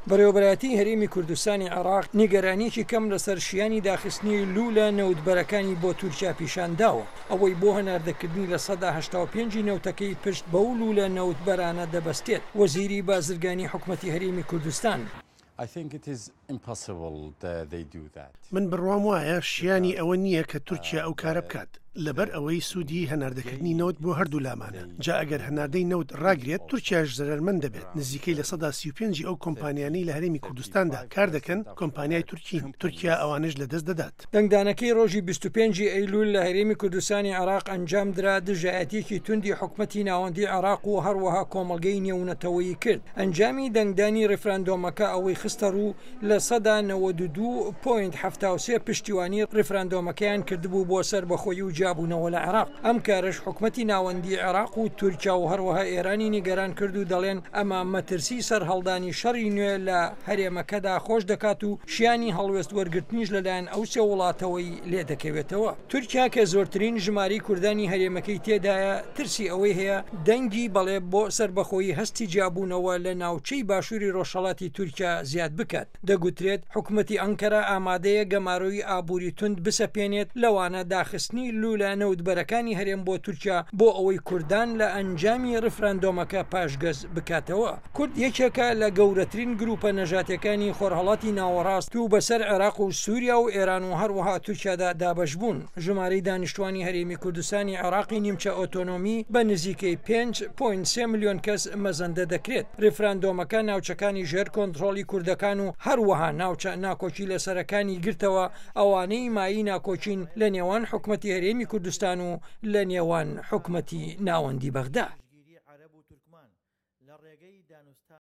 بەڕێوەبەرایەتی هەرێمی کوردستانی عێراق نیگەرانیەکی کەم لەسەر شیانی داخستنی لوولە نەوتبەرەکانی بۆ تورکیا پیشانداوە ئەوەی بۆ هەناردەکردنی لە 85 نەوتەکەی پشت بەو لوولە نەوتبەرانە دەبەستێت. وەزیری بازرگانی حکوومەتی هەرێمی کوردستان من بڕوام وایە شیانی ئەوە نییە کە تورکیا ئەو کارە بکات لەبەر ئەوەی سوودی هەناردەکردنی نەوت بۆ هەردوو لامانە. جا ئەگەر هەناردەی نەوت ڕاگرێت تورکیاش زەرمەند دەبێت. نزیکەی لە 35 ئەو کۆمپانیانەی لە هەرێمی کوردستاندا کار دەکەن کۆمپانیای تورکیا ئەوانش لەدەست دەدات. دەنگدانەکەی ڕۆژی 25 ئەیلول لە هەرێمی کوردستانی عێراق ئەنجام درا دژایەتێکی توندی حکوومەتی ناوەندی عێراق و هەروەها کۆمەڵگەی نێونەتەوەیی کرد. ئەنجامی دەنگدانی ڕێفراندۆمەکە ئەوەی خستە ڕوو لە 92.73 پشتیوانی ڕێفراندۆمەکەیان کردبوو بۆ سەر بەخۆیی و جابوونەوە لە عێراق. ئەم کارش حکوومەتی ناوەندی عێراق و تورکیا و هەروەها ئێرانی نیگەران کرد و دەڵێن ئەمە مەترسی سەر هەڵدانی شەڕی نوێ لە هەرێمەکەدا خۆش دەکات و شیانی هەڵوێست وەرگرتنیش لەلایەن ئەو سێ وڵاتەوەی لێ دەکەوێتەوە. تورکیا کە زۆرترین ژماری کوردانی هەرێمەکەی تێدایە ترسی ئەوەی هەیە دەنگی بەڵێ بۆ سەربەخۆیی هەستی جابوونەوە لە ناوچەی باشووری ڕۆژهەڵاتی تورکیا زیاد بکات. دەگوترێت حکوومەتی ئەنکەرە ئامادەیە گەماڕۆیی ئابووری تند بسەپێنێت لەوانە داخستنی لوولە نەوتبەرەکانی هەرێم بۆ تورکیا بۆ ئەوەی کوردان لە ئەنجامی ڕێفراندۆمەکە پاشگەز بکاتەوە. کورد یەکێکە لە گەورەترین گروپە نەژاتەکانی خۆرهەڵاتی ناوەڕاست و بەسەر عێراق و سووریا و ئێران و هەروەها تورکیادا دابەش بوون. ژمارەی دانیشتوانی هەرێمی کوردستانی عێراقی نیمچە ئۆتۆنۆمی بە نزیکەی 5.3 ملیۆن کەس مەزەندە دەکرێت. ڕێفراندۆمەکە ناوچەکانی ژێر کۆنتڕۆڵی کوردەکان و هەروەها ناوچە ناکۆچی لەسەرەکانی گرتەوە ئەوانەی مایی ناکۆچین لە نێوان حکوومەتی هەرێمی کوردستان و لە نێوان حکوومەتی ناوەندی بەغدا.